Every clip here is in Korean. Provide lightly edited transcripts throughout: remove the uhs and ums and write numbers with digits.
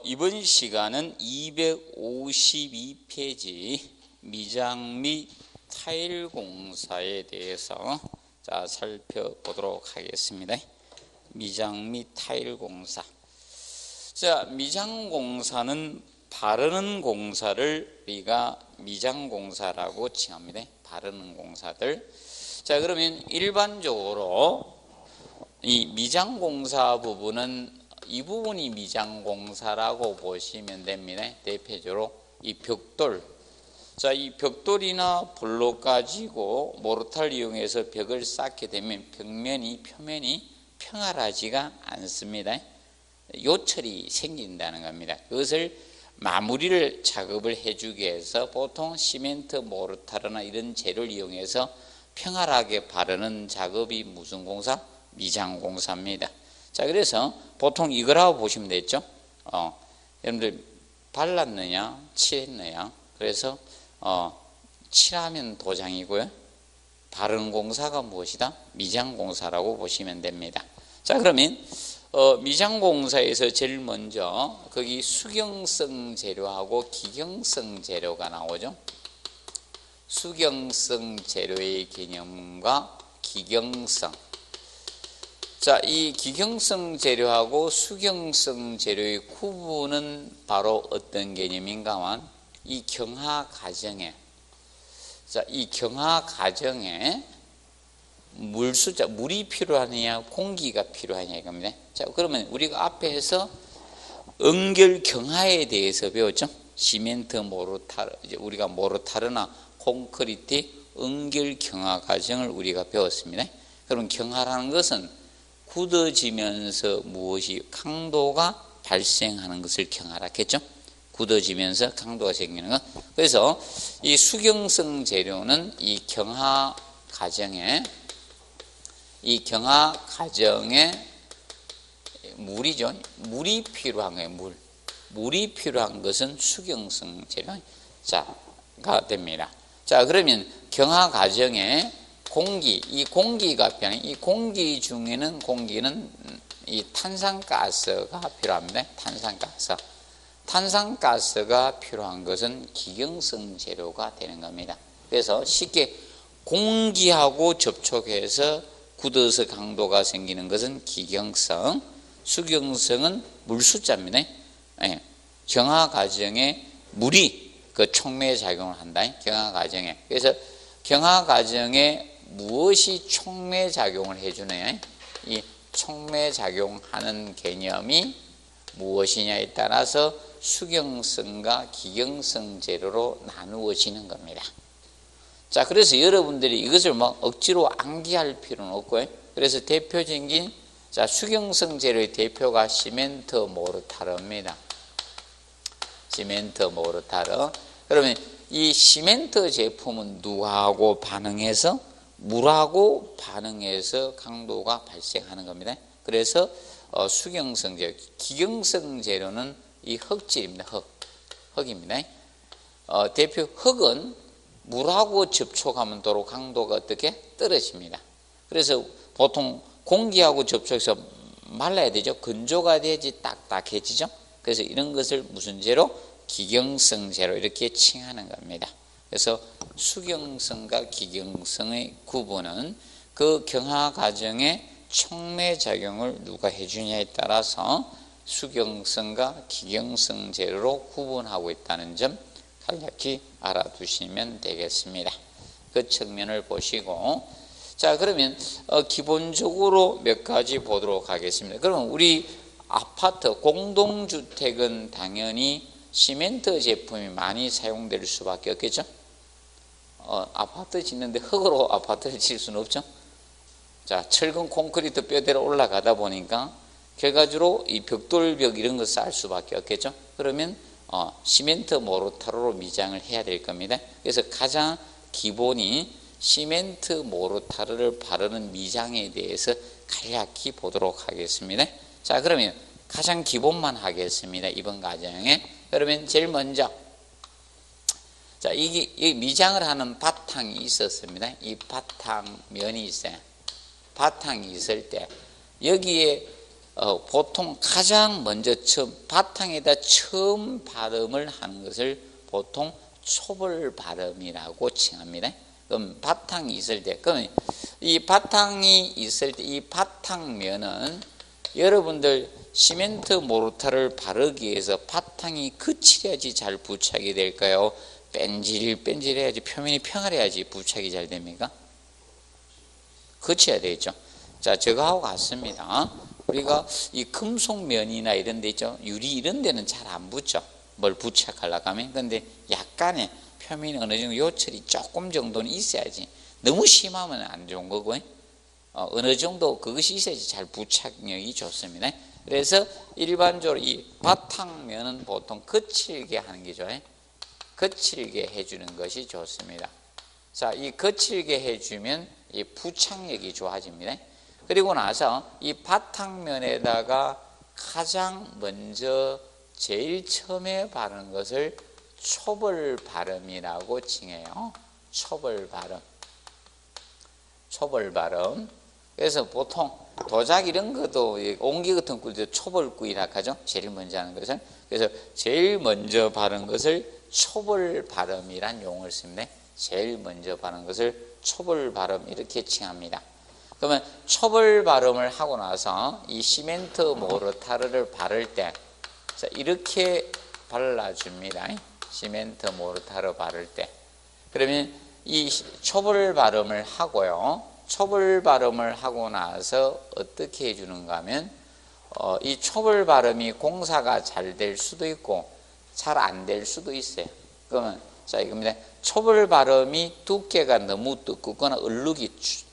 이번 시간은 252페이지 미장 및 타일 공사에 대해서 살펴보도록 하겠습니다. 미장 및 타일 공사. 미장 공사는 바르는 공사를 우리가 미장 공사라고 칭합니다. 바르는 공사들. 그러면 일반적으로 이 미장 공사 부분은 이 부분이 미장 공사라고 보시면 됩니다. 대표적으로 이 벽돌. 이 벽돌이나 블록 가지고 모르타를 이용해서 벽을 쌓게 되면 표면이 평활하지가 않습니다. 요철이 생긴다는 겁니다. 그것을 마무리를 작업을 해주기 위해서 보통 시멘트, 모르타르나 이런 재료를 이용해서 평활하게 바르는 작업이 무슨 공사? 미장 공사입니다. 그래서 보통 이거라고 보시면 되죠. 여러분들 발랐느냐, 칠했느냐. 그래서 칠하면 도장이고요. 바르는 공사가 무엇이다? 미장 공사라고 보시면 됩니다. 그러면 미장 공사에서 제일 먼저 거기 수경성 재료하고 기경성 재료가 나오죠. 수경성 재료의 개념과 기경성. 이 기경성 재료하고 수경성 재료의 구분은 바로 어떤 개념인가 하면 이 경화 과정에 이 경화 과정에 물이 필요하느냐 공기가 필요하냐 이겁니다. 그러면 우리가 앞에서 응결 경화에 대해서 배웠죠. 시멘트, 모르타르, 이제 우리가 모르타르나 콘크리트 응결 경화 과정을 우리가 배웠습니다. 그럼 경화라는 것은 굳어지면서 무엇이 강도가 발생하는 것을 경화라 했죠. 굳어지면서 강도가 생기는 것. 그래서 이 수경성 재료는 이 경화 과정에 물이죠. 물이 필요한 거예요. 물이 필요한 것은 수경성 재료가 됩니다. 그러면 경화 과정에 이 공기가 필요해. 이 공기 중에는 공기는 이 탄산가스가 필요합니다. 탄산가스가 필요한 것은 기경성 재료가 되는 겁니다. 그래서 쉽게 공기하고 접촉해서 굳어서 강도가 생기는 것은 기경성, 수경성은 물수자입니다. 경화 과정에 물이 촉매 작용을 한다. 경화 과정에. 그래서 경화 과정에 무엇이 촉매 작용을 해주느냐? 이 촉매 작용하는 개념이 무엇이냐에 따라서 수경성과 기경성 재료로 나누어지는 겁니다. 그래서 여러분들이 이것을 억지로 암기할 필요는 없고요. 그래서 대표적인 수경성 재료의 대표가 시멘트, 모르타르입니다. 시멘트, 모르타르. 그러면 이 시멘트 제품은 누구하고 반응해서? 물하고 반응해서 강도가 발생하는 겁니다. 그래서 수경성 재료, 기경성 재료는 이 흙질입니다. 흙입니다. 대표 흙은 물하고 접촉하면 도로 강도가 어떻게? 떨어집니다. 그래서 보통 공기하고 접촉해서 말라야 되죠. 건조가 돼야지 딱딱해지죠. 그래서 이런 것을 무슨 재료? 기경성 재료 이렇게 칭하는 겁니다. 그래서 수경성과 기경성의 구분은 그 경화 과정에 촉매 작용을 누가 해주냐에 따라서 수경성과 기경성 재료로 구분하고 있다는 점 간략히 알아두시면 되겠습니다. 그 측면을 보시고 그러면 기본적으로 몇 가지 보도록 하겠습니다. 그럼 우리 아파트 공동주택은 당연히 시멘트 제품이 많이 사용될 수밖에 없겠죠. 아파트 짓는데 흙으로 아파트를 질 수는 없죠. 철근 콘크리트 뼈대로 올라가다 보니까 결과적으로 이 벽돌벽 이런 거 쌓을 수밖에 없겠죠. 그러면 시멘트, 모르타르로 미장을 해야 될 겁니다. 그래서 가장 기본이 시멘트, 모르타르를 바르는 미장에 대해서 간략히 보도록 하겠습니다. 그러면 가장 기본만 하겠습니다. 이번 과정에. 그러면 제일 먼저 이 미장을 하는 바탕이 있었습니다. 이 바탕면이 있어요. 바탕이 있을 때 여기에 보통 가장 먼저 바탕에다 처음 발음을 하는 것을 보통 초벌 발음이라고 칭합니다. 그럼 바탕이 있을 때, 그럼 이 바탕이 있을 때 이 바탕면은 여러분들 시멘트 모르타를 바르기 위해서 바탕이 거칠어야지 잘 부착이 될까요? 뺀질뺀질해야지, 표면이 평활해야지 부착이 잘 됩니까? 거쳐야 되겠죠. 자, 저거하고 같습니다. 우리가 이 금속면이나 이런 데 있죠. 유리 이런 데는 잘 안 붙죠. 뭘 부착하려고 하면. 근데 약간의 표면이 어느 정도 요철이 조금 정도는 있어야지. 너무 심하면 안 좋은 거고, 어느 정도 그것이 있어야지 잘 부착력이 좋습니다. 그래서 일반적으로 이 바탕면은 보통 거칠게 하는 게 좋아요. 거칠게 해주는 것이 좋습니다. 자, 이 거칠게 해주면 이 부착력이 좋아집니다. 그리고 나서 이 바탕면에다가 가장 먼저 제일 처음에 바르는 것을 초벌 발음이라고 칭해요. 초벌 발음. 초벌 발음. 그래서 보통 도자기 이런 것도 옹기 같은 꿀도 초벌구이라 하죠. 제일 먼저 하는 것을. 그래서 제일 먼저 바른 것을 초벌 발음이란 용어를 씁니다. 제일 먼저 바른 것을 초벌 발음 이렇게 칭합니다. 그러면 초벌 발음을 하고 나서 이 시멘트 모르타르를 바를 때 자, 이렇게 발라줍니다. 시멘트 모르타르 바를 때. 그러면 이 초벌 발음을 하고요. 초벌 발음을 하고 나서 어떻게 해주는가 하면 이 초벌 발음이 공사가 잘 될 수도 있고 잘 안 될 수도 있어요. 그러면 자, 이겁니다. 초벌 발음이 두께가 너무 두껍거나 얼룩이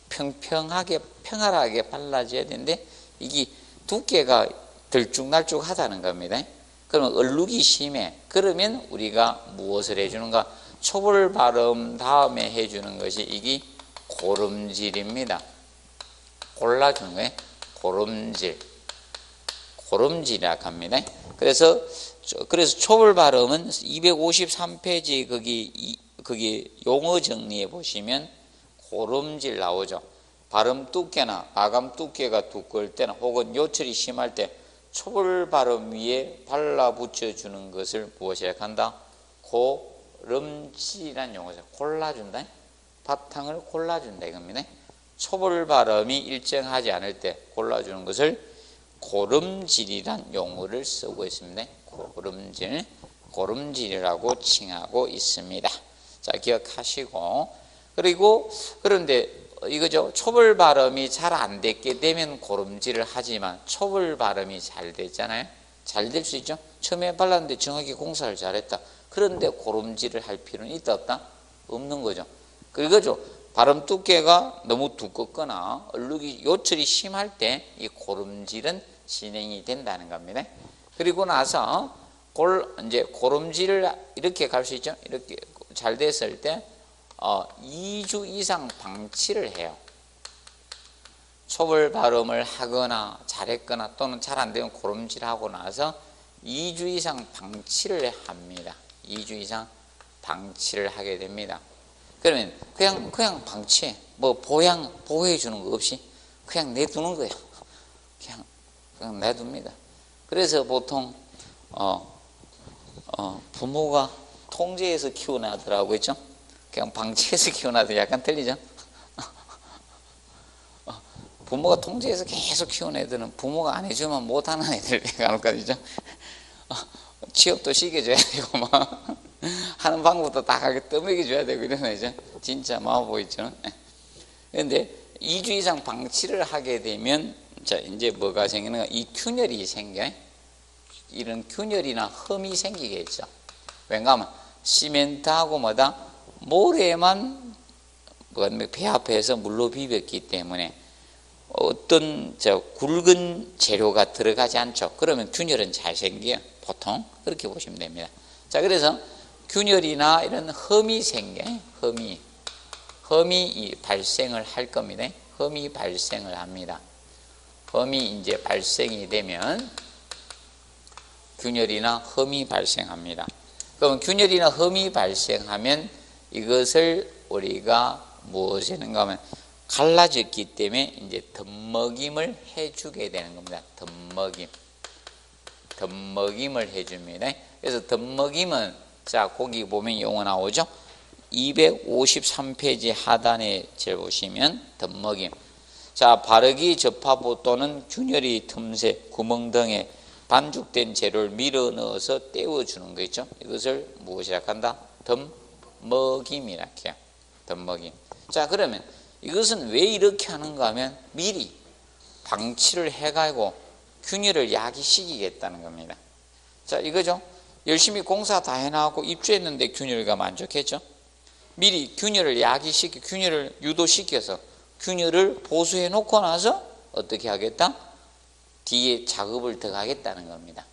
평평하게 평활하게 발라져야 되는데 이게 두께가 들쭉날쭉하다는 겁니다. 그러면 얼룩이 심해. 그러면 우리가 무엇을 해주는가? 초벌 발음 다음에 해주는 것이 이게 고름질입니다. 골라주는 거예요. 고름질. 고름질이라고 합니다. 그래서 초벌 발음은 253페이지 거기 용어 정리해 보시면 고름질 나오죠. 발음 두께나 마감 두께가 두꺼울 때나 혹은 요철이 심할 때 초벌 발음 위에 발라 붙여주는 것을 무엇이라 한다? 고름질이라는 용어죠. 골라준다. 바탕을 골라준다 이겁니다. 초벌 발음이 일정하지 않을 때 골라주는 것을 고름질이란 용어를 쓰고 있습니다. 고름질, 고름질이라고 칭하고 있습니다. 자, 기억하시고. 그리고 그런데 이거죠. 초벌 발음이 잘 안 됐게 되면 고름질을 하지만 초벌 발음이 잘 됐잖아요. 잘 될 수 있죠. 처음에 발랐는데 정확히 공사를 잘했다. 그런데 고름질을 할 필요는 있다 없다? 없는 거죠. 그거죠. 발음 두께가 너무 두껍거나 얼룩이 요철이 심할 때 이 고름질은 진행이 된다는 겁니다. 그리고 나서 이제 고름질을 이렇게 갈 수 있죠. 이렇게 잘 됐을 때 2주 이상 방치를 해요. 초벌 발음을 하거나 잘했거나 또는 잘 안 되면 고름질하고 나서 2주 이상 방치를 합니다. 2주 이상 방치를 하게 됩니다. 그러면 그냥 방치해. 뭐 보호해 주는 거 없이 그냥 내두는 거예요. 그냥 내둡니다. 그래서 보통 부모가 통제해서 키우는 아들하고 있죠. 그냥 방치해서 키우는 아들 약간 틀리죠. 부모가 통제해서 계속 키우는 애들은 부모가 안 해주면 못하는 애들 간혹가지죠. 취업도 시켜줘야 되고 막 하는 방법도 다 가게 떠먹여줘야 되고 이런 애죠. 진짜 마법보 있죠. 그런데 2주 이상 방치를 하게 되면 자 이제 뭐가 생기는가? 이 균열이 생겨요. 이런 균열이나 흠이 생기겠죠. 왜냐하면 시멘트하고 뭐다? 모래만 배 앞에서 물로 비볐기 때문에 어떤 굵은 재료가 들어가지 않죠. 그러면 균열은 잘 생겨요. 보통 그렇게 보시면 됩니다. 자, 그래서 균열이나 이런 흠이 생겨요. 흠이 발생을 할 겁니다. 흠이 발생을 합니다. 흠이 이제 발생이 되면 균열이나 흠이 발생합니다. 그럼 균열이나 흠이 발생하면 이것을 우리가 무엇이 하는가 하면 갈라졌기 때문에 이제 덧먹임을 해주게 되는 겁니다. 덧먹임을 해줍니다. 그래서 덧먹임은 자 거기 보면 용어 나오죠. 253페이지 하단에 제 보시면 덧먹임. 자 바르기 접합부 또는 균열이 틈새 구멍 등에 반죽된 재료를 밀어 넣어서 떼어주는 거 있죠. 이것을 무엇이라 한다? 덧먹임이라 해요. 덧먹임. 자 그러면 이것은 왜 이렇게 하는가 하면 미리 방치를 해가지고 균열을 야기시키겠다는 겁니다. 자 이거죠. 열심히 공사 다 해나가고 입주했는데 균열과 만족했죠. 미리 균열을 야기시키 균열을 유도시켜서 균열을 보수해 놓고 나서 어떻게 하겠다? 뒤에 작업을 더 하겠다는 겁니다.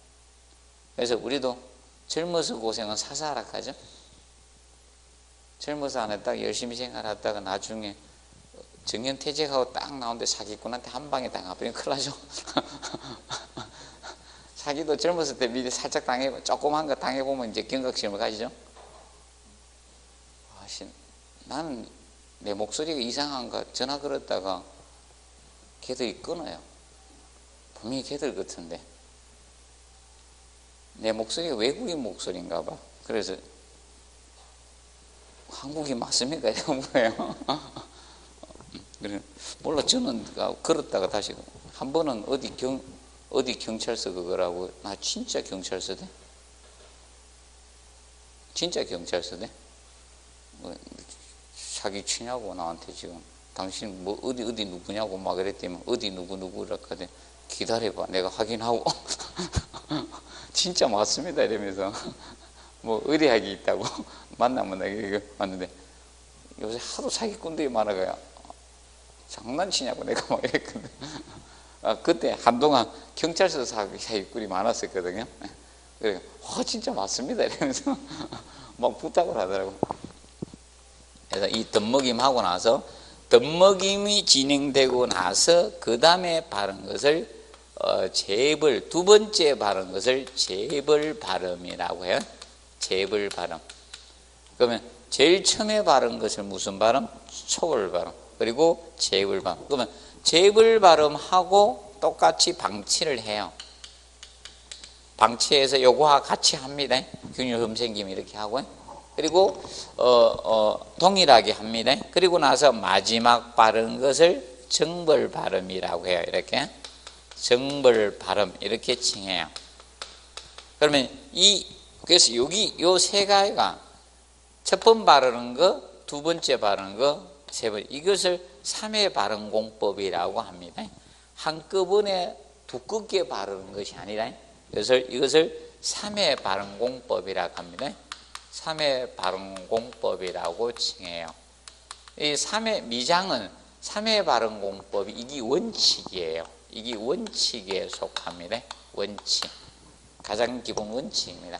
그래서 우리도 젊어서 고생은 사사락하죠. 젊어서 안 했다가 열심히 생활하다가 나중에 정년퇴직하고 딱 나오는데 사기꾼한테 한 방에 당해버리면 큰일 나죠. 사기도 젊었을 때 미리 살짝 당해보면 조그만 거 당해보면 이제 경각심을 가지죠. 나는 내 목소리가 이상한가 전화 걸었다가 걔들이 끊어요. 분명히 걔들 같은데 내 목소리가 외국인 목소리인가 봐. 그래서 한국인 맞습니까? 이런 거예요. 몰라. 저는 걸었다가 다시 한 번은 어디 경찰서 그거라고. 나 진짜 경찰서 돼? 진짜 경찰서 돼? 뭐 사기 치냐고 나한테 지금. 당신 뭐 어디 누구냐고 막 그랬더니 어디 누구라 하더니 기다려봐 내가 확인하고. 진짜 맞습니다 이러면서 뭐 의뢰하기 있다고 만나면 내가 왔는데 요새 하도 사기꾼들이 많아가요. 장난치냐고 내가 막 이랬거든. 그때 한동안 경찰서 사기꾼이 많았었거든요. 그래, 진짜 맞습니다 이러면서 막 부탁을 하더라고. 그래서 이 덧먹임 하고 나서 덧먹임이 진행되고 나서 그 다음에 바른 것을 재벌 두 번째 바른 것을 재벌 발음이라고 해요. 재벌 발음. 그러면 제일 처음에 바른 것을 무슨 발음? 초벌 발음. 그리고 재벌 발음. 그러면 재벌 발음하고 똑같이 방치를 해요. 방치해서 요거와 같이 합니다. 균열 흠생김 이렇게 하고. 그리고 동일하게 합니다. 그리고 나서 마지막 바른 것을 정벌 발음이라고 해요. 이렇게 정벌 발음 이렇게 칭해요. 그러면 그래서 여기 요 세 가지가 첫 번 바르는 거, 두 번째 바르는 거, 세 번 이것을 3회 발음 공법이라고 합니다. 한꺼번에 두껍게 바르는 것이 아니라 이것을 3회 발음 공법이라고 합니다. 3회 발음 공법이라고 칭해요. 이 3회 미장은 3회 발음 공법이 이게 원칙이에요. 이게 원칙에 속합니다. 원칙. 가장 기본 원칙입니다.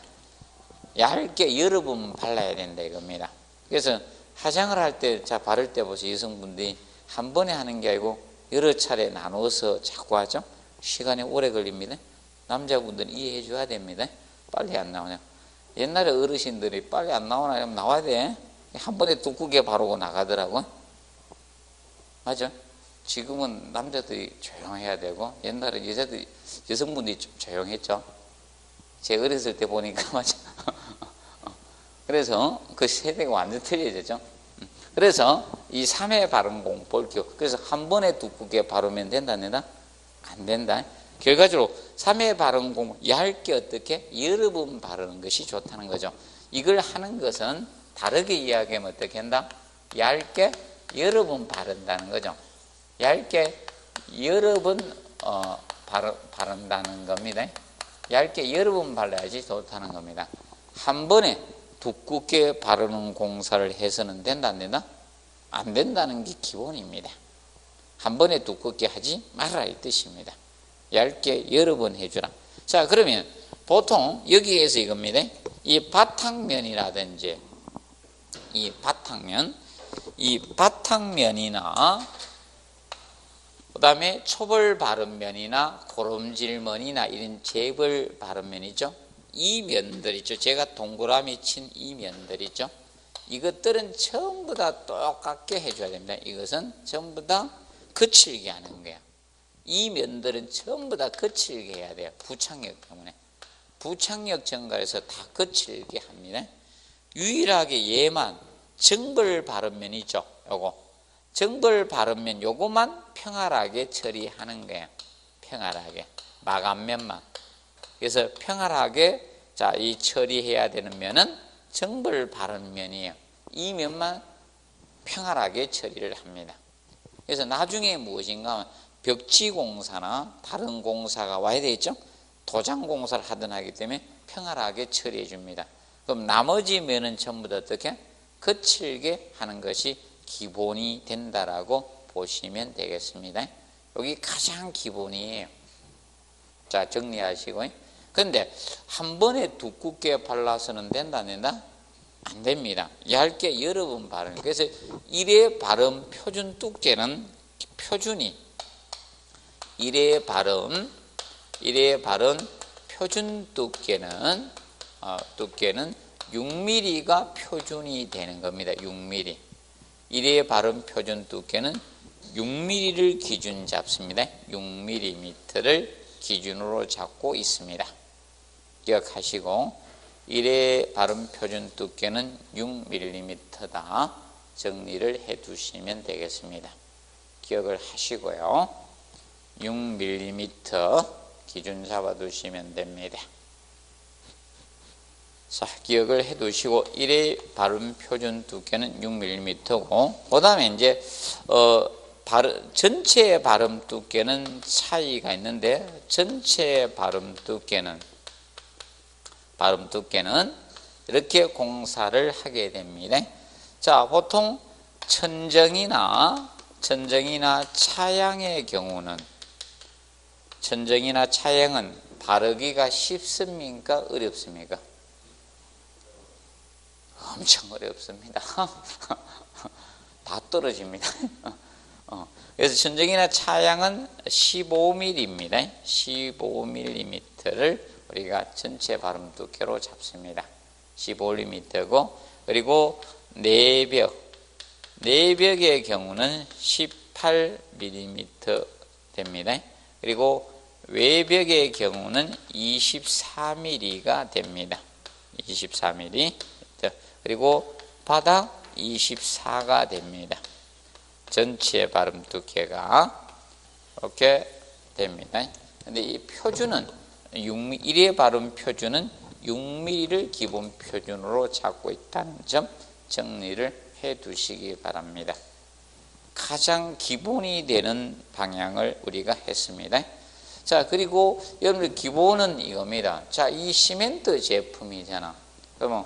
얇게 여러 번 발라야 된다 이겁니다. 그래서 화장을 할 때, 자, 바를 때 보세요. 여성분들이 한 번에 하는 게 아니고 여러 차례 나눠서 자꾸 하죠. 시간이 오래 걸립니다. 남자분들은 이해해 줘야 됩니다. 빨리 안 나오냐. 옛날에 어르신들이 빨리 안 나오나 그러면 나와야 돼. 한 번에 두껍게 바르고 나가더라고. 맞아? 지금은 남자들이 조용해야 되고 옛날에 여성분들이 좀 조용했죠. 제 어렸을 때 보니까 맞아. 그래서 그 세대가 완전 틀려졌죠. 그래서 이 3회 발음 공법을 그래서 한 번에 두껍게 바르면 된다 안 된다? 안 된다. 결과적으로 3회 발음 공법 얇게 어떻게 여러 번 바르는 것이 좋다는 거죠. 이걸 하는 것은 다르게 이야기하면 어떻게 한다? 얇게 여러 번 바른다는 거죠. 얇게 여러 번 바른다는 겁니다. 얇게 여러 번 발라야지 좋다는 겁니다. 한 번에 두껍게 바르는 공사를 해서는 된다 안 된다? 안 된다는 게 기본입니다. 한 번에 두껍게 하지 말아라 이 뜻입니다. 얇게 여러 번 해주라. 자 그러면 보통 여기에서 이겁니다. 이 바탕면이라든지 이 바탕면이나 그 다음에 초벌 바른면이나 고름질면이나 이런 재벌 바른면 있죠. 이 면들 있죠. 제가 동그라미 친 이 면들 있죠. 이것들은 전부 다 똑같게 해줘야 됩니다. 이것은 전부 다 거칠게 하는 거야. 이 면들은 전부 다 거칠게 해야 돼요. 부착력 때문에. 부착력 증가해서 다 거칠게 합니다. 유일하게 얘만 정벌 바른면 있죠. 요거 정벌 바른면 요거만 평활하게 처리하는 거예요. 평활하게 마감면만. 그래서 평활하게 자, 이 처리해야 되는 면은 정벌 바른면이에요. 이 면만 평활하게 처리를 합니다. 그래서 나중에 무엇인가 벽지공사나 다른 공사가 와야 되겠죠. 도장공사를 하든 하기 때문에 평활하게 처리해 줍니다. 그럼 나머지 면은 전부 다 어떻게 거칠게 하는 것이 기본이 된다라고 보시면 되겠습니다. 여기 가장 기본이에요. 자, 정리하시고. 그런데 한 번에 두껍게 발라서는 된다 안 된다? 안 됩니다. 얇게 여러 번 바르는. 그래서 일회 바름 표준 두께는 표준이 일회 바름 표준 두께는 6mm가 표준이 되는 겁니다. 6mm. 일회 바름 표준 두께는 6mm를 기준 잡습니다. 6mm를 기준으로 잡고 있습니다. 기억하시고 일회 바름 표준 두께는 6mm다. 정리를 해 두시면 되겠습니다. 기억을 하시고요. 6mm 기준 잡아 두시면 됩니다. 자, 기억을 해 두시고 일회 바름 표준 두께는 6mm고 그 다음에 이제 전체 바름 두께는 차이가 있는데 전체 바름 두께는 이렇게 공사를 하게 됩니다. 자, 보통 천정이나 차양의 경우는 천정이나 차양은 바르기가 쉽습니까? 어렵습니까? 엄청 어렵습니다. 다 떨어집니다. 그래서 천정이나 차양은 15mm입니다. 15mm를 우리가 전체 바름 두께로 잡습니다. 15mm고 그리고 내벽의 경우는 18mm 됩니다. 그리고 외벽의 경우는 24mm가 됩니다. 24mm. 그리고 바닥 24가 됩니다. 전체 바름 두께가 이렇게 됩니다. 근데 이 표준은 일회 바름 표준은 6mm를 기본 표준으로 잡고 있다는 점 정리를 해 두시기 바랍니다. 가장 기본이 되는 방향을 우리가 했습니다. 자, 그리고 여러분들 기본은 이겁니다. 자, 이 시멘트 제품이잖아. 그러면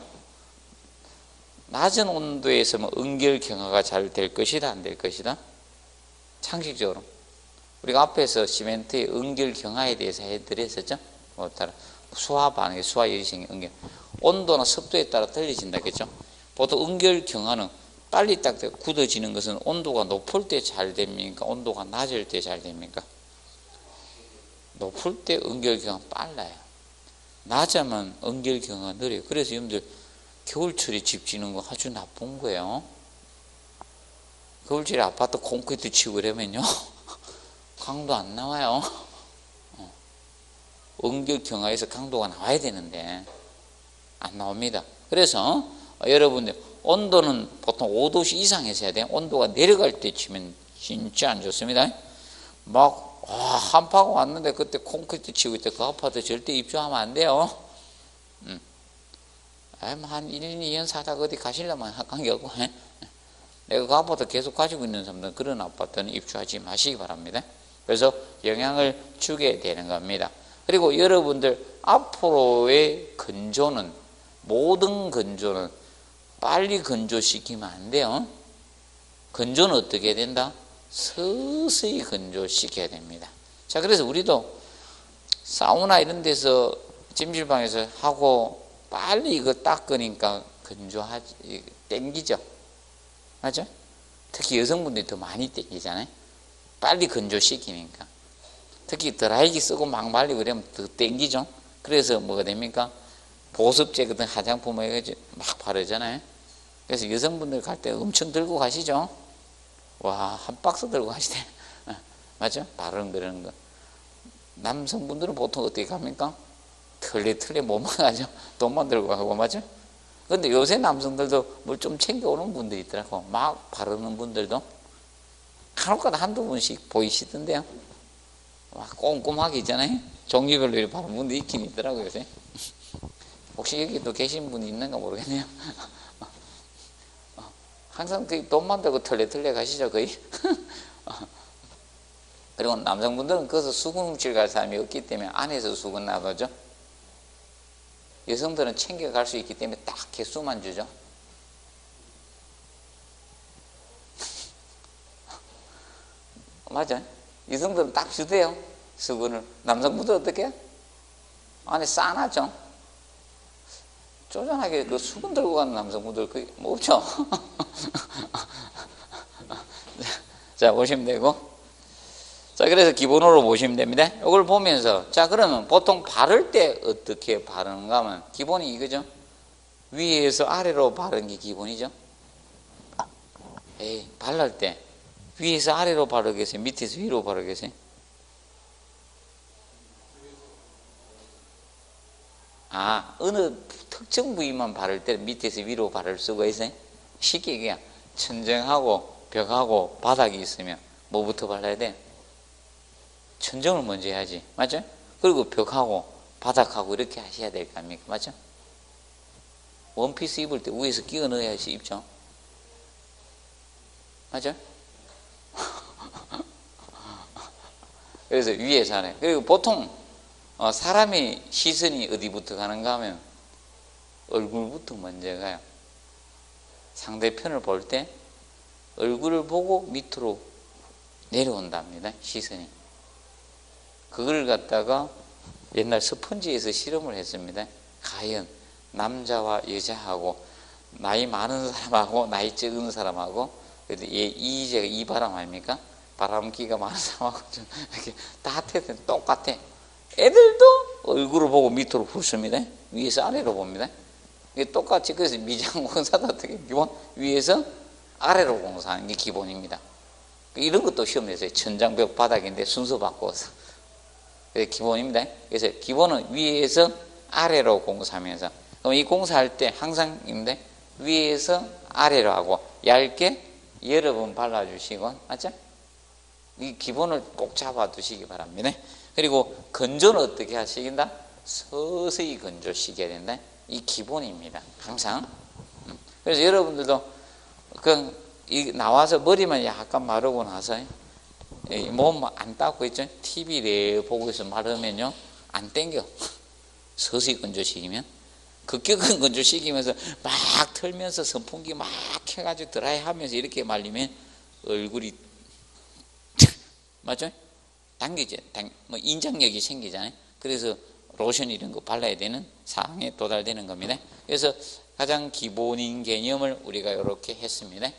낮은 온도에서 응결 경화가 잘 될 것이다, 안 될 것이다? 상식적으로 우리가 앞에서 시멘트의 응결 경화에 대해서 해드렸었죠. 수화 반응이 수화 열이생의 응결, 온도나 습도에 따라 틀려진다겠죠. 보통 응결 경화는 빨리 딱 굳어지는 것은 온도가 높을 때 잘 됩니까? 온도가 낮을 때 잘 됩니까? 높을 때 응결 경화 빨라요. 낮으면 응결 경화가 느려요. 그래서 여러분들 겨울철에 집 짓는 거 아주 나쁜 거예요. 겨울철에 아파트 콘크리트 치고 그러면요 강도 안 나와요. 응결 경화에서 강도가 나와야 되는데 안 나옵니다. 그래서 여러분들 온도는 보통 5도씨 이상에서 해야 돼요. 온도가 내려갈 때 치면 진짜 안 좋습니다. 막 한파가 왔는데 그때 콘크리트 치고 있대. 그 아파트 절대 입주하면 안 돼요. 한 1, 2년 사다가 어디 가시려면 관계없고 내가 그 아파트 계속 가지고 있는 사람들은 그런 아파트는 입주하지 마시기 바랍니다. 그래서 영향을 주게 되는 겁니다. 그리고 여러분들 앞으로의 건조는 모든 건조는 빨리 건조시키면 안 돼요. 건조는 어떻게 된다? 서서히 건조시켜야 됩니다. 자, 그래서 우리도 사우나 이런 데서 찜질방에서 하고 빨리 이거 닦으니까 건조하지, 땡기죠. 맞죠? 특히 여성분들이 더 많이 땡기잖아요. 빨리 건조시키니까. 특히 드라이기 쓰고 막 말리고 그러면 더 땡기죠. 그래서 뭐가 됩니까? 보습제 같은 화장품을 막 바르잖아요. 그래서 여성분들 갈 때 엄청 들고 가시죠. 와, 한 박스 들고 가시대. 맞죠? 바르는 그러는 거. 남성분들은 보통 어떻게 갑니까? 털레 못만 가죠. 돈만 들고 가고, 맞죠? 근데 요새 남성들도 뭘 좀 챙겨오는 분들이 있더라고. 막 바르는 분들도 간혹가다 한두 분씩 보이시던데요. 막 꼼꼼하게 있잖아요. 종류별로 이렇게 바르는 분도 있긴 있더라고요, 요새. 혹시 여기도 계신 분이 있는가 모르겠네요. 항상 그 돈만 들고 털레 가시죠, 거의. 그리고 남성분들은 거기서 수건 훔칠 갈 사람이 없기 때문에 안에서 수건 나가죠. 여성들은 챙겨갈 수 있기 때문에 딱 개수만 주죠. 맞아. 여성들은 딱 주대요, 수건을. 남성분들은 어떻게 해요? 안에 싸놨죠. 쪼잔하게 그 수건 들고 가는 남성분들 거의 뭐 없죠. 자, 보시면 되고. 자, 그래서 기본으로 보시면 됩니다. 이걸 보면서, 자, 그러면 보통 바를 때 어떻게 바르는가 하면 기본이 이거죠. 위에서 아래로 바르는 게 기본이죠. 발랄 때 위에서 아래로 바르겠어요? 밑에서 위로 바르겠어요? 어느 특정 부위만 바를 때 밑에서 위로 바를 수가 있어요? 쉽게 얘기해. 천정하고 벽하고 바닥이 있으면 뭐부터 발라야 돼? 천정을 먼저 해야지. 맞죠? 그리고 벽하고 바닥하고 이렇게 하셔야 될 거 아닙니까? 맞죠? 원피스 입을 때 위에서 끼워 넣어야지 입죠. 맞죠? 그래서 위에서 하네. 그리고 보통 사람의 시선이 어디부터 가는가 하면 얼굴부터 먼저 가요. 상대편을 볼 때 얼굴을 보고 밑으로 내려온답니다, 시선이. 그걸 갖다가 옛날 스펀지에서 실험을 했습니다. 과연 남자와 여자하고 나이 많은 사람하고 나이 적은 사람하고, 이제가 이 바람 아닙니까? 바람기가 많은 사람하고 좀 이렇게 따뜻해, 똑같아. 애들도 얼굴을 보고 밑으로 훑습니다. 위에서 아래로 봅니다. 이게 똑같이. 그래서 미장 공사도 어떻게 기본 위에서 아래로 공사하는 게 기본입니다. 이런 것도 시험 냈어요. 천장벽 바닥인데 순서 바꿔서. 그게 기본입니다. 그래서 기본은 위에서 아래로 공사하면서, 그럼 이 공사할 때 항상 있는데 위에서 아래로 하고 얇게 여러 번 발라주시고, 맞죠? 이 기본을 꼭 잡아두시기 바랍니다. 그리고 건조는 어떻게 하시긴다? 서서히 건조시켜야 된다. 이 기본입니다, 항상. 그래서 여러분들도 그냥 나와서 머리만 약간 마르고 나서 몸 안 닦고 있죠. TV 보고 있어 마르면요 안 땡겨. 서서히 건조시키면, 급격한 건조시키면서 막 털면서 선풍기 막 켜가지고 드라이 하면서 이렇게 말리면 얼굴이 맞죠? 당기죠. 뭐 인장력이 생기잖아요. 그래서 로션 이런 거 발라야 되는 상황에 도달되는 겁니다. 그래서 가장 기본인 개념을 우리가 이렇게 했습니다.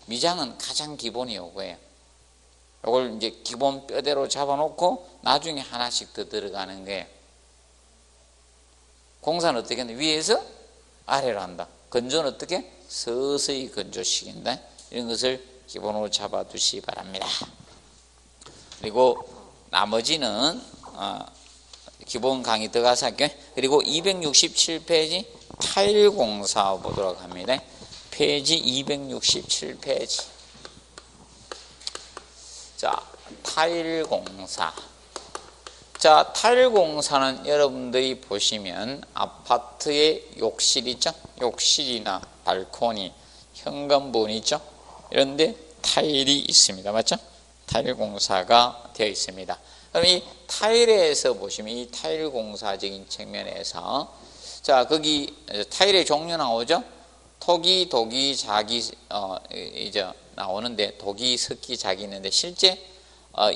미장은 가장 기본이 요거예요. 이걸 이제 기본 뼈대로 잡아놓고 나중에 하나씩 더 들어가는 거예요. 공사는 어떻게 하냐? 위에서 아래로 한다. 건조는 어떻게? 서서히 건조시킨다. 이런 것을 기본으로 잡아두시기 바랍니다. 그리고 나머지는 기본 강의 들어가서 할게요. 그리고 267페이지 타일 공사 보도록 합니다. 페이지 267페이지. 자, 타일 공사. 자, 타일 공사는 여러분들이 보시면 아파트의 욕실 있죠? 욕실이나 발코니, 현관문 있죠? 이런데 타일이 있습니다. 맞죠? 타일 공사가 되어 있습니다. 그럼 이 타일에서 보시면 이 타일 공사적인 측면에서, 자, 거기 타일의 종류 나오죠? 토기, 도기, 자기, 이제 나오는데, 도기, 석기, 자기 있는데, 실제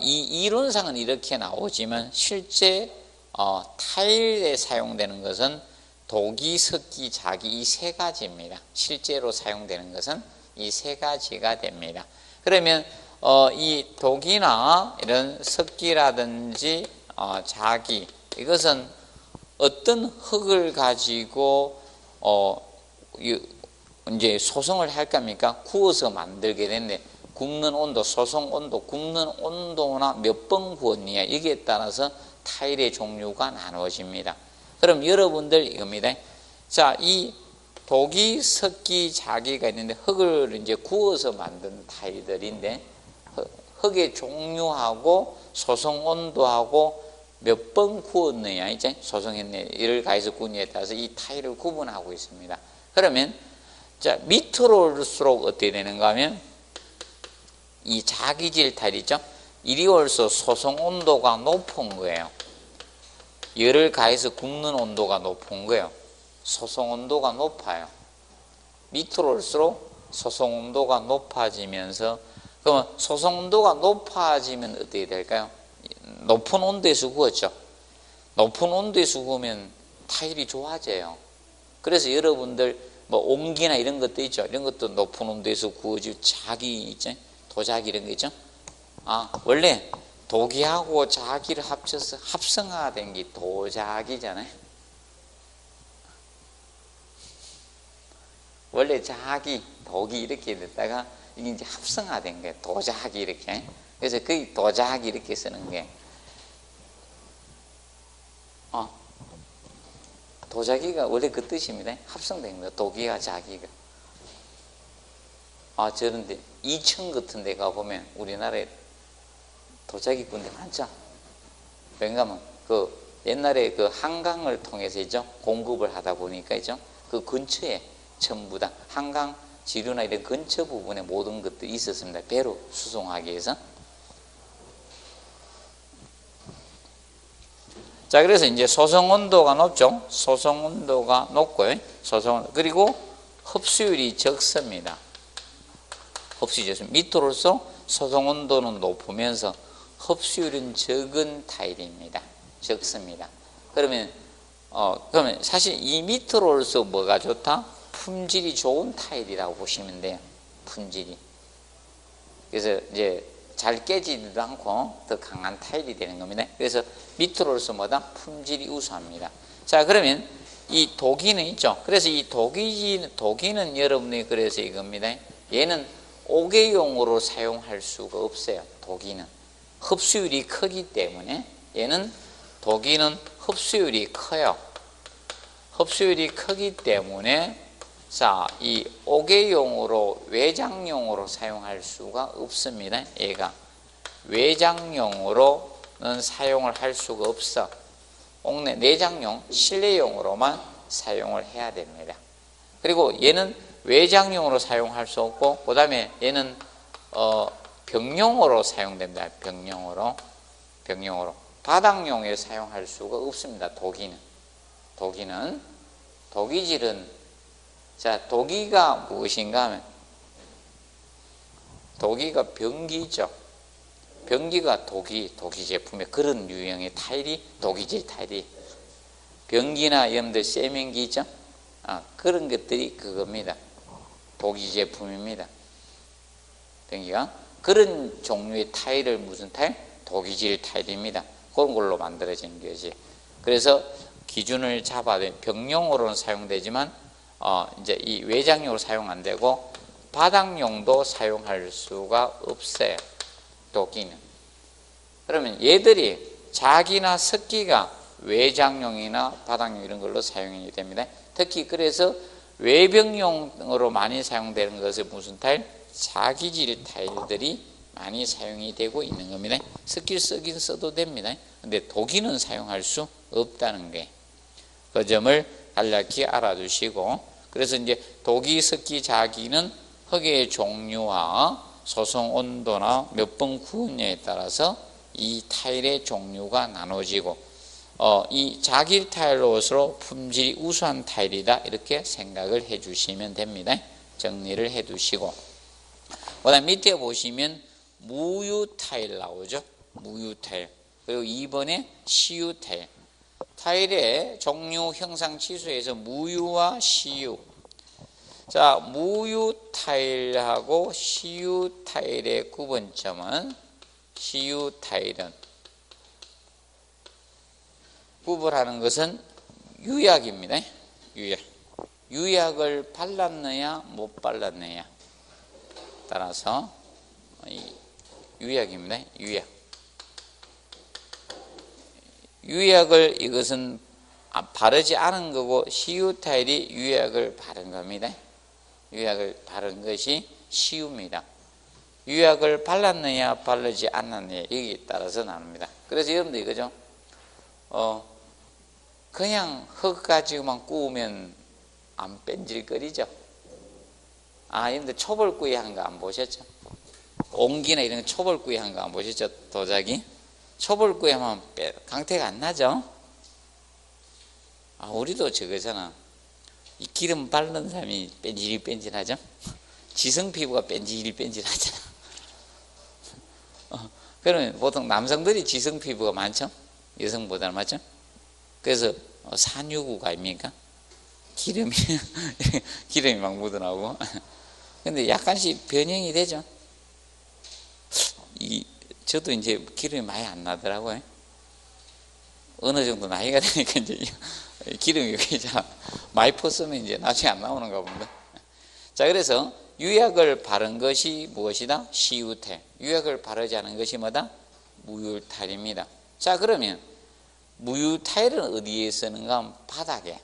이 이론상은 이렇게 나오지만 실제 타일에 사용되는 것은 도기, 석기, 자기 이 세 가지입니다. 실제로 사용되는 것은 이 세 가지가 됩니다. 그러면 이 독이나 이런 석기라든지 자기, 이것은 어떤 흙을 가지고 이제 소성을 할 겁니까? 구워서 만들게 됐네. 굽는 온도, 소성 온도, 굽는 온도나 몇 번 구웠느냐 여기에 따라서 타일의 종류가 나누어집니다. 그럼 여러분들 이겁니다. 자, 이 독이, 석기, 자기가 있는데 흙을 이제 구워서 만든 타일들인데 흙의 종류하고 소성 온도하고 몇 번 구웠느냐 이제 소성했네 이를 가해서 구느냐에 따라서 이 타일을 구분하고 있습니다. 그러면 자, 밑으로 올수록 어떻게 되는가 하면 이 자기질 타일이죠. 이리 올수록 소성 온도가 높은 거예요. 열을 가해서 굽는 온도가 높은 거예요. 소성 온도가 높아요. 밑으로 올수록 소성 온도가 높아지면서 그러면 소성 온도가 높아지면 어떻게 될까요? 높은 온도에서 구웠죠. 높은 온도에서 구우면 타일이 좋아져요. 그래서 여러분들 뭐 옹기나 이런 것도 있죠. 이런 것도 높은 온도에서 구워지고 자기 있죠. 도자기 이런 거 있죠. 아, 원래 독이하고 자기를 합쳐서 합성화된 게 도자기잖아요. 원래 자기, 독이 이렇게 됐다가 이게 이제 합성화된 거예요. 도자기 이렇게. 그래서 그 도자기 이렇게 쓰는 게 도자기가 원래 그 뜻입니다. 합성된 거예요. 독이와 자기가. 아, 저런데 2층 같은 데 가보면 우리나라에 도자기 군대 많죠. 왜냐하면 그 옛날에 그 한강을 통해서 있죠. 공급을 하다 보니까 있죠. 그 근처에 전부 다 한강 지류나 이런 근처 부분에 모든 것들이 있었습니다. 배로 수송하기 위해서. 자, 그래서 이제 소성 온도가 높죠. 소성 온도가 높고요. 그리고 흡수율이 적습니다. 흡수율이 적습니다. 밑으로 올수록 소성 온도는 높으면서 흡수율은 적은 타일입니다. 적습니다. 그러면 사실 이 밑으로 올수록 뭐가 좋다? 품질이 좋은 타일이라고 보시면 돼요. 품질이. 그래서 이제 잘 깨지지도 않고 더 강한 타일이 되는 겁니다. 그래서 밑으로 올수록 뭐다? 품질이 우수합니다. 자, 그러면 이 독이는 있죠. 그래서 이 독이는 여러분이 그래서 이겁니다. 얘는 옥외용으로 사용할 수가 없어요. 독이는 흡수율이 크기 때문에 독이는 흡수율이 커요. 흡수율이 크기 때문에 자, 이 옥외용으로 외장용으로 사용할 수가 없습니다. 얘가 외장용으로는 사용을 할 수가 없어. 내장용, 실내용으로만 사용을 해야 됩니다. 그리고 얘는 외장용으로 사용할 수 없고, 그 다음에 얘는 병용으로 사용됩니다. 병용으로. 바닥용에 사용할 수가 없습니다. 독이질은 자, 독이가 무엇인가 하면 독이가 병기죠. 병기가 독이 제품의 그런 유형의 타일이 독이질 타일이 병기나 여러분들 세면기 있죠. 그런 것들이 그겁니다. 독이 제품입니다. 병기가 그런 종류의 타일을 무슨 타일? 독이질 타일입니다. 그런 걸로 만들어진 것이. 그래서 기준을 잡아야 병용으로는 사용되지만 이제 이 외장용으로 사용 안 되고 바닥용도 사용할 수가 없어요. 독이는. 그러면 얘들이 자기나 석기가 외장용이나 바닥용 이런 걸로 사용이 됩니다. 특히 그래서 외병용으로 많이 사용되는 것은 무슨 타일? 자기질 타일들이 많이 사용이 되고 있는 겁니다. 석기를 쓰긴 써도 됩니다. 근데 독이는 사용할 수 없다는 게 그 점을 간략히 알아두시고, 그래서 이제 독이, 석기, 자기는 흙의 종류와 소성 온도나 몇 번 구우냐에 따라서 이 타일의 종류가 나눠지고 이 자기 타일로서 품질이 우수한 타일이다 이렇게 생각을 해 주시면 됩니다. 정리를 해 두시고, 그 다음 밑에 보시면 무유 타일 나오죠. 무유 타일. 그리고 2번에 시유 타일. 타일의 종류 형상 치수에서 무유와 시유. 자, 무유 타일하고 시유 타일의 구분점은 시유 타일은 구분하는 것은 유약입니다. 유약. 유약을 발랐느냐 못 발랐느냐 따라서 유약입니다. 유약을 이것은 바르지 않은 거고 시유타일이 유약을 바른 겁니다. 유약을 바른 것이 시유입니다. 유약을 발랐느냐 바르지 않았느냐 여기에 따라서 나눕니다. 그래서 여러분들 이거죠. 그냥 흙 가지고만 구우면 안 뺀질거리죠. 여러분들 초벌구이 한 거 안 보셨죠? 옹기나 이런 거 초벌구이 한 거 안 보셨죠? 도자기 초벌구이 하면 강태가 안 나죠? 우리도 저거잖아. 이 기름 바르는 사람이 뺀질뺀질하죠? 지성 피부가 뺀질뺀질하잖아. 그러면 보통 남성들이 지성 피부가 많죠? 여성보다는 맞죠? 그래서 산유국 아닙니까? 기름이 막 묻어나오고. 근데 약간씩 변형이 되죠. 저도 이제 기름이 많이 안 나더라고요. 어느 정도 나이가 되니까 이제 기름이 여기 잘 많이 퍼쓰면 이제 나중에 안 나오는가 봅니다. 자, 그래서 유약을 바른 것이 무엇이다? 시유태. 유약을 바르지 않은 것이 뭐다? 무유타일입니다. 자, 그러면 무유타일은 어디에 쓰는가? 바닥에.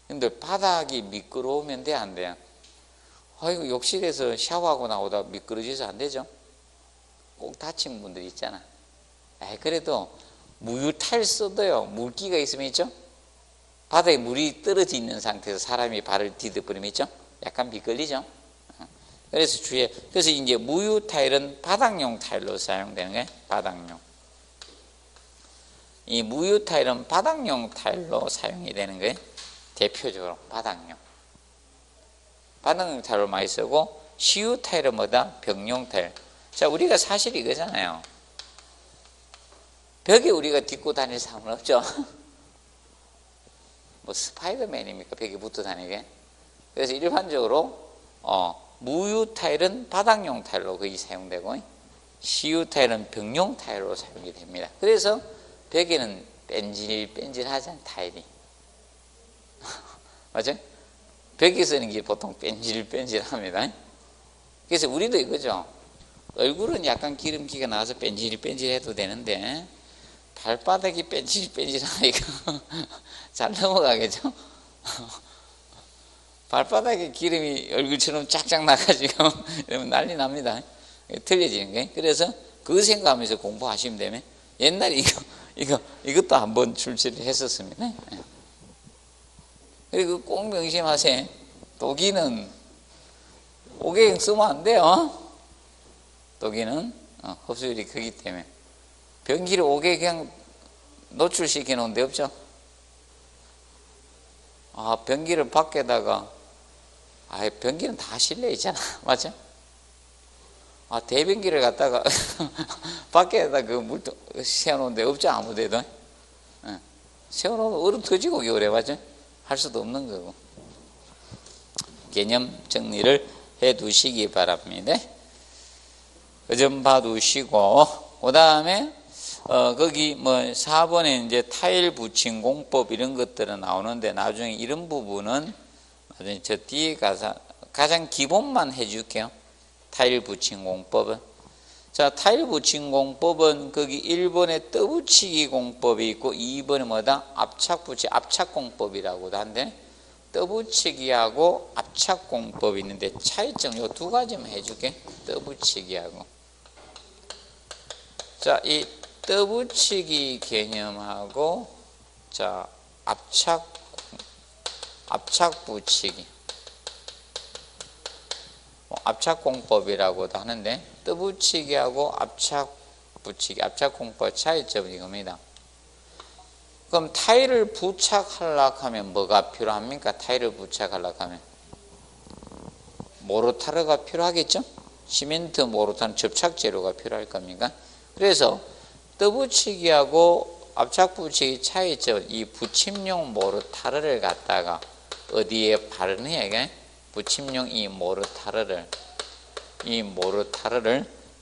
근데 바닥이 미끄러우면 돼, 안 돼요? 이거 욕실에서 샤워하고 나오다 미끄러져서 안 되죠? 꼭 다친 분들 있잖아. 그래도 무유타일 써도요, 물기가 있으면 있죠? 바닥에 물이 떨어져 있는 상태에서 사람이 발을 디뎌버리면 있죠? 약간 미끌리죠? 그래서 그래서 이제 무유타일은 바닥용 타일로 사용되는 거예요. 바닥용. 이 무유타일은 바닥용 타일로 사용이 되는 거예요. 대표적으로 바닥용. 바닥용 타일로 많이 쓰고, 시유타일은 뭐다? 벽용 타일. 자, 우리가 사실 이거잖아요. 벽에 우리가 딛고 다닐 사람은 없죠? 뭐 스파이더맨입니까? 벽에 붙어 다니게? 그래서 일반적으로 무유 타일은 바닥용 타일로 거의 사용되고 시유 타일은 벽용 타일로 사용이 됩니다. 그래서 벽에는 뺀질뺀질하잖아요, 타일이. 맞죠? 벽에 쓰는 게 보통 뺀질뺀질합니다. 그래서 우리도 이거죠. 얼굴은 약간 기름기가 나와서 뺀질뺀질해도 되는데 발바닥이 뺀질뺀질하니까 잘 넘어가겠죠? 발바닥에 기름이 얼굴처럼 쫙쫙 나가지고 이러면 난리 납니다. 틀려지는 거예요. 그래서 그거 생각하면서 공부하시면 되면 옛날에 이것도 한번 출시를 했었습니다. 그리고 꼭 명심하세요. 독일은 오개경 쓰면 안 돼요. 독일은 흡수율이 크기 때문에 변기를 오개경 노출시켜 놓은 데 없죠? 변기를 밖에다가 변기는 다 실내에 있잖아. 맞죠? 대변기를 갖다가 밖에다 그 물통 세워놓은 데 없죠? 아무 데도. 세워놓으면 얼음 터지고 겨울에, 맞죠? 할 수도 없는 거고. 개념 정리를 해 두시기 바랍니다. 그 점 봐두시고, 그 다음에, 거기 4번에 이제 타일 붙임 공법 이런 것들은 나오는데 나중에 이런 부분은 나중에 저 뒤에 가서 가장 기본만 해줄게요. 타일 붙임 공법은. 자, 타일 붙임 공법은 거기 1번에 떠붙이기 공법이 있고 2번에 뭐다? 압착 붙이, 압착 공법이라고도 한데 떠붙이기하고 압착 공법이 있는데 차이점 요 두 가지만 해줄게. 떠붙이기하고. 자, 이 떠붙이기 개념하고 자, 압착 붙이기. 압착 공법이라고도 하는데 떠붙이기하고 압착 붙이기, 압착 공법 차이점은 이겁니다. 그럼 타일을 부착하려고 하면 뭐가 필요합니까? 타일을 부착하려고 하면 모르타르가 필요하겠죠? 시멘트 모르타르 접착 재료가 필요할 겁니까? 그래서 떠붙이기하고 압착 붙이기 차이점, 이 붙임용 모르타르를 갖다가 어디에 바르느냐, 이게? 붙임용 이 모르타르를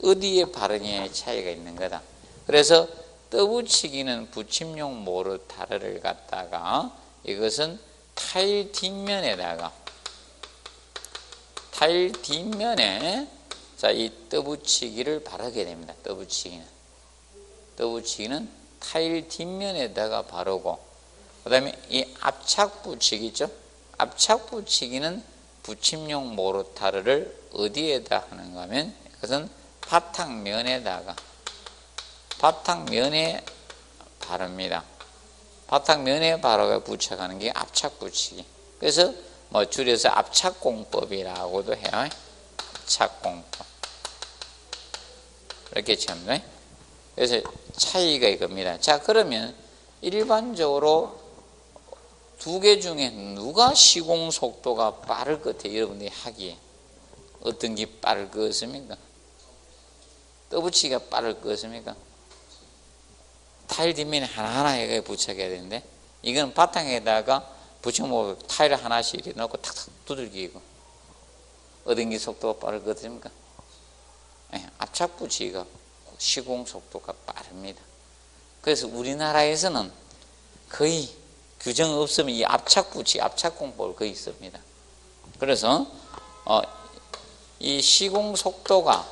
어디에 바르느냐의 차이가 있는 거다. 그래서 떠붙이기는 붙임용 모르타르를 갖다가 이것은 타일 뒷면에 자, 이 떠붙이기를 바르게 됩니다. 떠붙이기는 타일 뒷면에다가 바르고, 그 다음에 이 압착 붙이기 있죠? 압착 붙이기는 붙임용 모르타르를 어디에다 하는가 하면, 그것은 바탕면에 바릅니다. 바탕면에 바르고 붙여가는 게 압착 붙이기. 그래서 뭐 줄여서 압착공법이라고도 해요. 압착공법. 이렇게 쳤네. 그래서 차이가 이겁니다. 자, 그러면 일반적으로 두 개 중에 누가 시공 속도가 빠를 것 같아요? 여러분들이 하기에 어떤 게 빠를 것 같습니까? 떠붙이기가 빠를 것 같습니까? 타일 뒷면에 하나하나 해가 붙여야 되는데, 이건 바탕에다가 붙여놓고 타일을 하나씩 이렇게 넣고 탁탁 두들기고, 어떤 게 속도가 빠를 것 같습니까? 압착 붙이기가 시공 속도가 빠릅니다. 그래서 우리나라에서는 거의 규정 없으면 이 압착 붙이기, 압착 공법을 거의 씁니다. 그래서 이 시공 속도가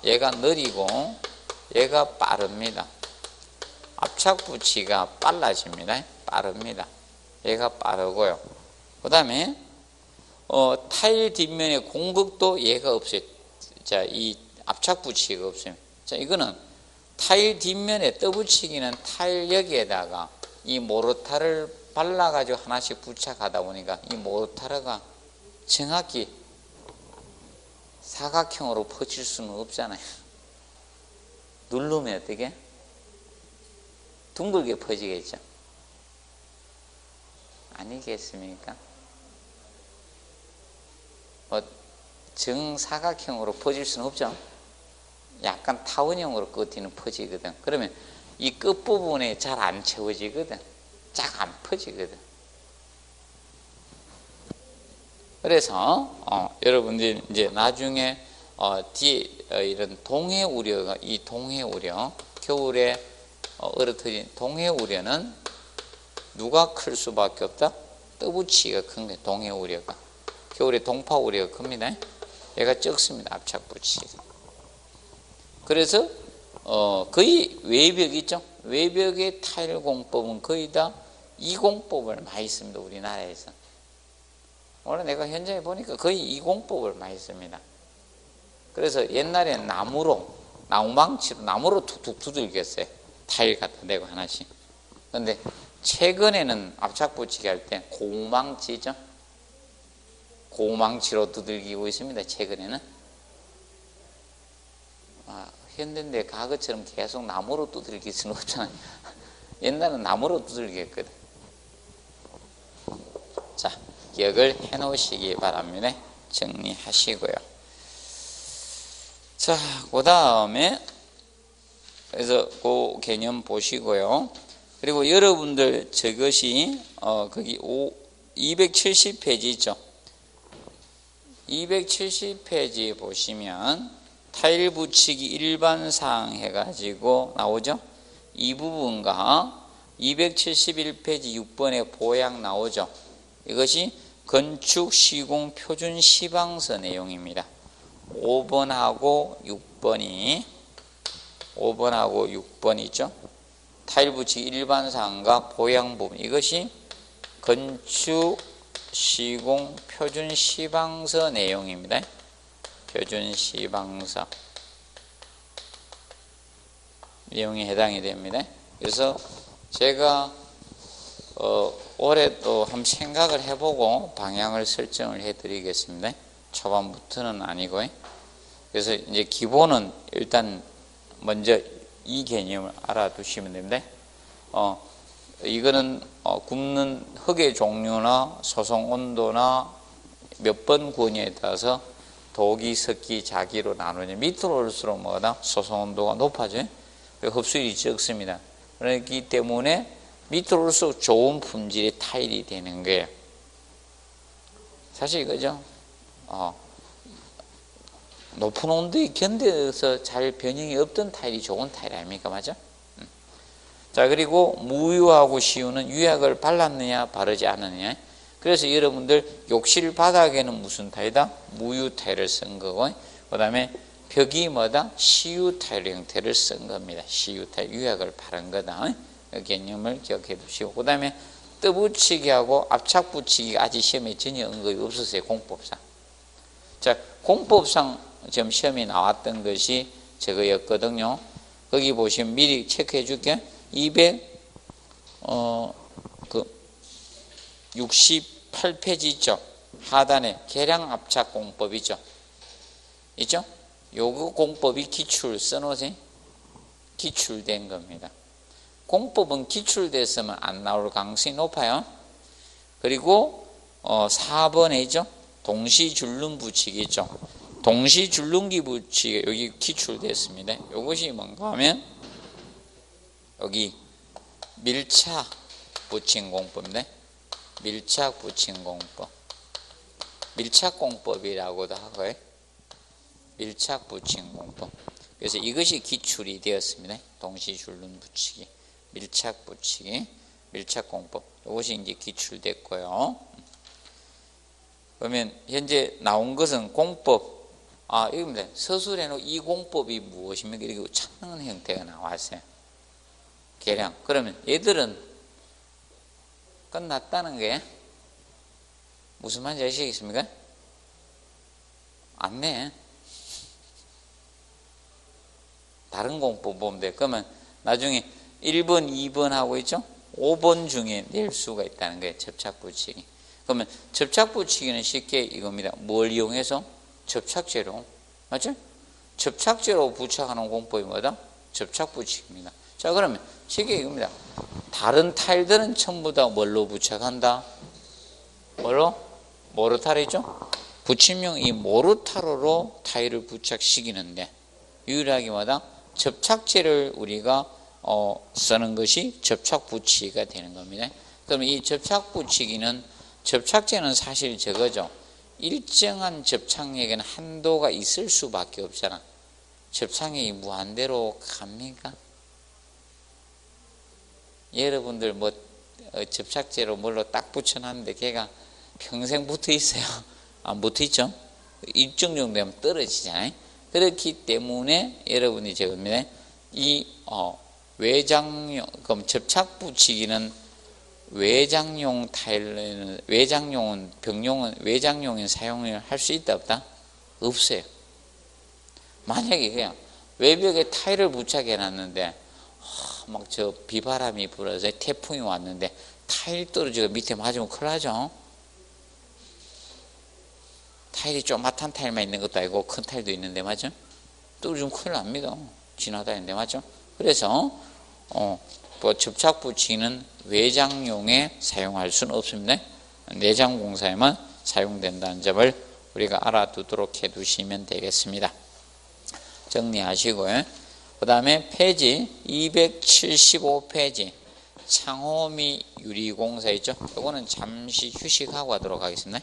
얘가 느리고 얘가 빠릅니다. 압착 붙이기가 빨라집니다. 빠릅니다. 얘가 빠르고요. 그 다음에 타일 뒷면의 공극도 얘가 없어요. 자, 이 압착 붙이기가 없어요. 자, 이거는 타일 뒷면에 떠붙이기는 타일 여기에다가 이 모르타르를 발라가지고 하나씩 부착하다 보니까 이 모르타르가 정확히 사각형으로 퍼질 수는 없잖아요. 누르면 어떻게? 둥글게 퍼지겠죠. 아니겠습니까? 정사각형으로 퍼질 수는 없죠. 약간 타원형으로 끝뒤는 퍼지거든. 그러면 이 끝부분에 잘 안 채워지거든. 쫙 안 퍼지거든. 그래서 여러분들이 이제 나중에 뒤에 이런 동해 우려가, 이 동해 우려, 겨울에 얼어터진 동해 우려는 누가 클 수밖에 없다? 떠붙이기가 큰 거예요. 동해 우려가. 겨울에 동파 우려가 큽니다. 얘가 적습니다. 압착 붙이기. 그래서 거의 외벽 있죠. 외벽의 타일 공법은 거의 다 이 공법을 많이 씁니다. 우리나라에서. 오늘 내가 현장에 보니까 거의 이 공법을 많이 씁니다. 그래서 옛날엔 나무망치로 나무로 툭툭 두들겼어요. 타일 갖다 대고 하나씩. 그런데 최근에는 압착 붙이기 할 때 고무망치죠. 고무망치로 두들기고 있습니다. 최근에는. 현대인데 과거처럼 계속 나무로 두들길 수는 없잖아요. 옛날은 나무로 두들겼거든. 자, 기억을 해 놓으시기 바랍니다. 정리하시고요. 자, 그 다음에 그래서 그 개념 보시고요. 그리고 여러분들 저것이 거기 270페이지 있죠. 270페이지 보시면 타일 붙이기 일반사항 해가지고 나오죠. 이 부분과 271페이지 6번의 보약 나오죠. 이것이 건축 시공 표준 시방서 내용입니다. 5번하고 6번이죠. 타일 붙이기 일반사항과 보양 부분, 이것이 건축 시공 표준 시방서 내용입니다. 표준 시방서 내용에 해당이 됩니다. 그래서 제가 올해 또 한번 생각을 해보고 방향을 설정을 해드리겠습니다. 초반부터는 아니고요. 그래서 이제 기본은 일단 먼저 이 개념을 알아두시면 됩니다. 이거는 굽는 흙의 종류나 소송 온도나 몇 번 구느냐에 따라서 도기, 석기, 자기로 나누냐. 밑으로 올수록 뭐다? 소송 온도가 높아져요. 흡수율이 적습니다. 그렇기 때문에 밑으로 올수록 좋은 품질의 타일이 되는 거예요. 사실 이거죠. 높은 온도에 견뎌서 잘 변형이 없던 타일이 좋은 타일 아닙니까? 맞죠? 자, 그리고 무유하고 시유는 유약을 발랐느냐 바르지 않았느냐. 그래서 여러분들 욕실 바닥에는 무슨 타일이다? 무유 타일을 쓴 거고, 그 다음에 벽이 뭐다? 시유 타일 형태를 쓴 겁니다. 시유 타일, 유약을 바른 거다. 그 개념을 기억해 두시고, 그 다음에 떠붙이기하고 압착 붙이기 아직 시험에 전혀 언급이 없었어요. 공법상. 자, 공법상 지금 시험에 나왔던 것이 저거였거든요. 거기 보시면 미리 체크해 줄게. 268페이지 있죠. 하단에 계량 압착 공법 있죠. 있죠? 요거 공법이 기출 써놓으세요. 기출된 겁니다. 공법은 기출됐으면 안 나올 가능성이 높아요. 그리고 4번에 있죠. 동시줄눈 붙이기 있죠. 동시줄눈기 붙이기 여기 기출됐습니다. 이것이 뭔가 하면 여기 밀착 붙인 공법인데, 밀착 붙인 공법, 밀착 공법이라고도 하고요. 밀착 붙인 공법. 그래서 이것이 기출이 되었습니다. 동시줄눈 붙이기, 밀착 붙이기, 밀착 공법. 이것이 이제 기출됐고요. 그러면 현재 나온 것은 공법. 이겁니다. 서술에는 이 공법이 무엇입니까? 이렇게 찾는 형태가 나왔어요. 계량. 그러면 얘들은 끝났다는 게 무슨 말인지 아시겠습니까? 안 내. 다른 공법 보면 돼. 그러면 나중에 1번, 2번 하고 있죠? 5번 중에 낼 수가 있다는 거예요. 접착 붙이기. 그러면 접착 붙이기는 쉽게 이겁니다. 뭘 이용해서? 접착제로. 맞죠? 접착제로 부착하는 공법이 뭐다? 접착 붙이기입니다. 자, 그러면 쉽게 이겁니다. 다른 타일들은 전부 다 뭘로 부착한다? 뭘로? 모르타르죠? 붙임용 이 모르타르로 타일을 부착시키는데 유일하게 뭐다? 접착제를 우리가 쓰는 것이 접착 붙이기가 되는 겁니다. 그러면 이 접착 붙이기는, 접착제는 사실 저거죠. 일정한 접착력에는 한도가 있을 수밖에 없잖아. 접착력이 무한대로 갑니까? 여러분들 뭐 접착제로 뭘로 딱 붙여놨는데 걔가 평생 붙어 있어요? 안 붙어 있죠? 일정 정도 되면 떨어지잖아요. 그렇기 때문에 여러분이 저겁니다. 이 외장용, 그럼 접착 붙이기는 외장용 타일은, 외장용은, 병용은, 외장용인 사용을 할 수 있다 없다? 없어요. 만약에 그냥 외벽에 타일을 부착해 놨는데 막 저 비바람이 불어서 태풍이 왔는데 타일 떨어지고 밑에 맞으면 큰일 나죠. 타일이 조그맣은 타일만 있는 것도 아니고 큰 타일도 있는데, 맞죠? 떨어지면 큰일 납니다. 지나다니는데, 맞죠? 그래서 뭐 접착 붙이기는 외장용에 사용할 수는 없습니다. 내장 공사에만 사용된다는 점을 우리가 알아두도록 해 두시면 되겠습니다. 정리하시고요. 그 다음에 페이지 275페이지 창호 및 유리공사 있죠? 이거는 잠시 휴식하고 하도록 하겠습니다.